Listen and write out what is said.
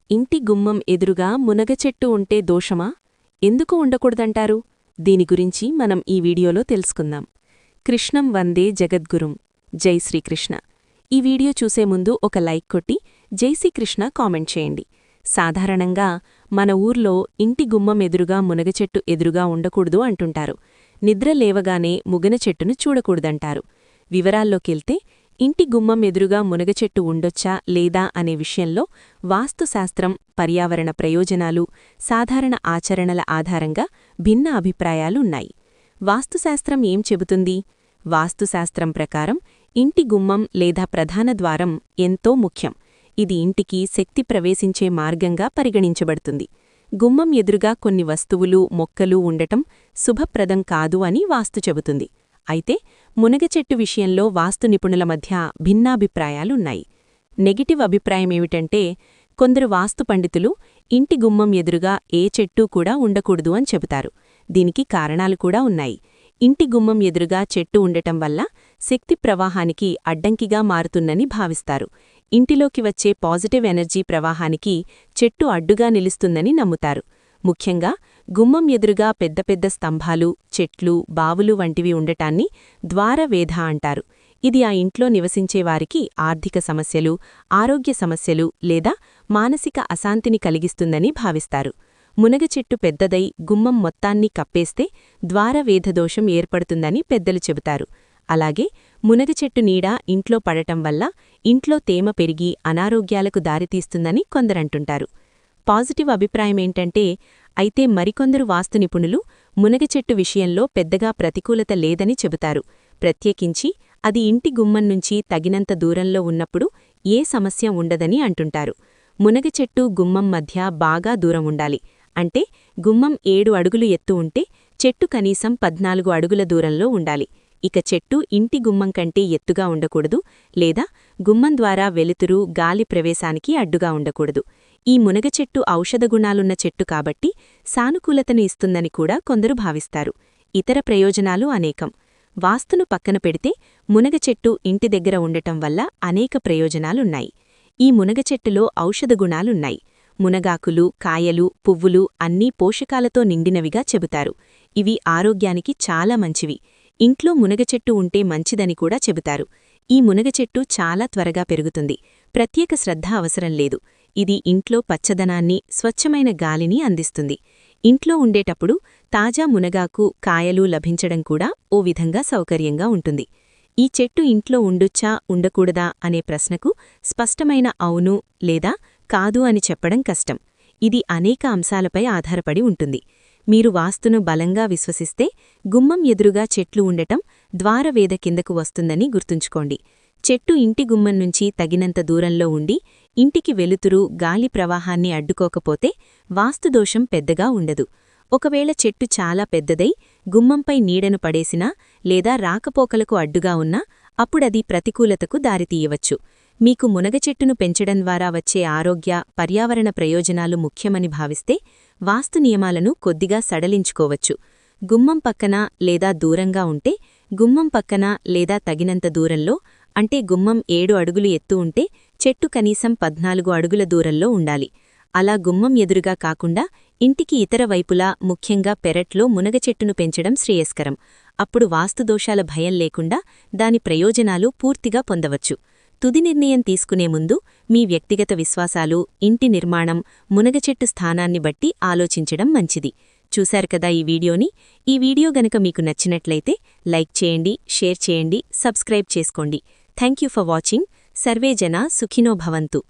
ఇంటి గుమ్మం ఎదురుగా మునగచెట్టు ఉంటే దోషమా? ఎందుకు ఉండకూడదంటారు? దీని గురించి మనం ఈ వీడియోలో తెలుసుకుందాం. కృష్ణం వందే జగద్గురుం. జై శ్రీకృష్ణ. ఈ వీడియో చూసే ముందు ఒక లైక్ కొట్టి జై శ్రీకృష్ణ కామెంట్ చేయండి. సాధారణంగా మన ఊర్లో ఇంటి గుమ్మం ఎదురుగా మునగచెట్టు ఎదురుగా ఉండకూడదు అంటుంటారు. నిద్ర లేవగానే ముగన చెట్టును చూడకూడదంటారు. వివరాల్లోకెళ్తే ఇంటి గుమ్మం ఎదురుగా మునగచెట్టు ఉండొచ్చా లేదా అనే విషయంలో వాస్తుశాస్త్రం, పర్యావరణ ప్రయోజనాలు, సాధారణ ఆచరణల ఆధారంగా భిన్న అభిప్రాయాలున్నాయి. వాస్తుశాస్త్రం ఏం చెబుతుంది? వాస్తుశాస్త్రం ప్రకారం ఇంటి గుమ్మం లేదా ప్రధాన ద్వారం ఎంతో ముఖ్యం. ఇది ఇంటికి శక్తి ప్రవేశించే మార్గంగా పరిగణించబడుతుంది. గుమ్మం ఎదురుగా కొన్ని వస్తువులు, మొక్కలు ఉండటం శుభప్రదం కాదు అని వాస్తు చెబుతుంది. అయితే మునగచెట్టు విషయంలో వాస్తు నిపుణుల మధ్య భిన్నాభిప్రాయాలున్నాయి. నెగిటివ్ అభిప్రాయమేమిటంటే, కొందరు వాస్తు పండితులు ఇంటి గుమ్మం ఎదురుగా ఏ చెట్టూ కూడా ఉండకూడదు అని చెబుతారు. దీనికి కారణాలు కూడా ఉన్నాయి. ఇంటి గుమ్మం ఎదురుగా చెట్టు ఉండటం వల్ల శక్తి ప్రవాహానికి అడ్డంకిగా మారుతుందని భావిస్తారు. ఇంటిలోకి వచ్చే పాజిటివ్ ఎనర్జీ ప్రవాహానికి చెట్టు అడ్డుగా నిలుస్తుందని నమ్ముతారు. ముఖ్యంగా గుమ్మం ఎదురుగా పెద్ద పెద్ద స్తంభాలు, చెట్లు, బావులు వంటివి ఉండటాన్ని ద్వారవేధ అంటారు. ఇది ఆ ఇంట్లో నివసించేవారికి ఆర్థిక సమస్యలు, ఆరోగ్య సమస్యలు లేదా మానసిక అశాంతిని కలిగిస్తుందని భావిస్తారు. మునగచెట్టు పెద్దదై గుమ్మం మొత్తాన్ని కప్పేస్తే ద్వారవేధదోషం ఏర్పడుతుందని పెద్దలు చెబుతారు. అలాగే మునగచెట్టు నీడ ఇంట్లో పడటం వల్ల ఇంట్లో తేమ పెరిగి అనారోగ్యాలకు దారితీస్తుందని కొందరంటుంటారు. పాజిటివ్ అభిప్రాయమేంటంటే, అయితే మరికొందరు వాస్తు నిపుణులు మునగచెట్టు విషయంలో పెద్దగా ప్రతికూలత లేదని చెబుతారు. ప్రత్యేకించి అది ఇంటి గుమ్మం నుంచి తగినంత దూరంలో ఉన్నప్పుడు ఏ సమస్య ఉండదని అంటుంటారు. మునగచెట్టు గుమ్మం మధ్య బాగా దూరం ఉండాలి. అంటే గుమ్మం 7 అడుగులు ఎత్తు ఉంటే చెట్టు కనీసం 14 అడుగుల దూరంలో ఉండాలి. ఇక చెట్టు ఇంటి గుమ్మం కంటే ఎత్తుగా ఉండకూడదు, లేదా గుమ్మం ద్వారా వెలుతురు, గాలి ప్రవేశానికి అడ్డుగా ఉండకూడదు. ఈ మునగచెట్టు ఔషధగుణాలున్న చెట్టు కాబట్టి సానుకూలతను ఇస్తుందని కూడా కొందరు భావిస్తారు. ఇతర ప్రయోజనాలు అనేకం. వాస్తును పక్కన పెడితే మునగచెట్టు ఇంటి దగ్గర ఉండటం వల్ల అనేక ప్రయోజనాలున్నాయి. ఈ మునగచెట్టులో ఔషధగుణాలున్నాయి. మునగాకులు, కాయలు, పువ్వులు అన్నీ పోషకాలతో నిండినవిగా చెబుతారు. ఇవి ఆరోగ్యానికి చాలా మంచివి. ఇంట్లో మునగచెట్టు ఉంటే మంచిదని కూడా చెబుతారు. ఈ మునగచెట్టు చాలా త్వరగా పెరుగుతుంది. ప్రత్యేక శ్రద్ధ అవసరం లేదు. ఇది ఇంట్లో పచ్చదనాన్ని, స్వచ్ఛమైన గాలిని అందిస్తుంది. ఇంట్లో ఉండేటప్పుడు తాజా మునగాకు, కాయలు లభించడం కూడా ఓ విధంగా సౌకర్యంగా ఉంటుంది. ఈ చెట్టు ఇంట్లో ఉండొచ్చా, ఉండకూడదా అనే ప్రశ్నకు స్పష్టమైన అవును లేదా కాదు అని చెప్పడం కష్టం. ఇది అనేక అంశాలపై ఆధారపడి ఉంటుంది. మీరు వాస్తును బలంగా విశ్వసిస్తే గుమ్మం ఎదురుగా చెట్లు ఉండటం ద్వారవేధ కిందకు వస్తుందని గుర్తుంచుకోండి. చెట్టు ఇంటి గుమ్మం నుంచి తగినంత దూరంలో ఉండి ఇంటికి వెలుతురు, గాలి ప్రవాహాన్ని అడ్డుకోకపోతే వాస్తుదోషం పెద్దగా ఉండదు. ఒకవేళ చెట్టు చాలా పెద్దదై గుమ్మంపై నీడను పడేసినా లేదా రాకపోకలకు అడ్డుగా ఉన్నా అప్పుడది ప్రతికూలతకు దారితీయవచ్చు. మీకు మునగచెట్టును పెంచడం ద్వారా వచ్చే ఆరోగ్య, పర్యావరణ ప్రయోజనాలు ముఖ్యమని భావిస్తే వాస్తు నియమాలను కొద్దిగా సడలించుకోవచ్చు. గుమ్మం పక్కన లేదా దూరంగా ఉంటే గుమ్మం పక్కన లేదా తగినంత దూరంలో, అంటే గుమ్మం 7 అడుగులు ఎత్తు ఉంటే చెట్టు కనీసం 14 అడుగుల దూరంలో ఉండాలి. అలా గుమ్మం ఎదురుగా కాకుండా ఇంటికి ఇతర వైపులా, ముఖ్యంగా పెరట్లో మునగచెట్టును పెంచడం శ్రేయస్కరం. అప్పుడు వాస్తుదోషాల భయం లేకుండా దాని ప్రయోజనాలు పూర్తిగా పొందవచ్చు. తుది నిర్ణయం తీసుకునే ముందు మీ వ్యక్తిగత విశ్వాసాలు, ఇంటి నిర్మాణం, మునగచెట్టు స్థానాన్ని బట్టి ఆలోచించడం మంచిది. చూశారు కదా ఈ వీడియోని? ఈ వీడియో గనక మీకు నచ్చినట్లయితే లైక్ చేయండి, షేర్ చేయండి, సబ్స్క్రైబ్ చేసుకోండి. Thank you for watching. Survey జనా సుఖినో భవంతు.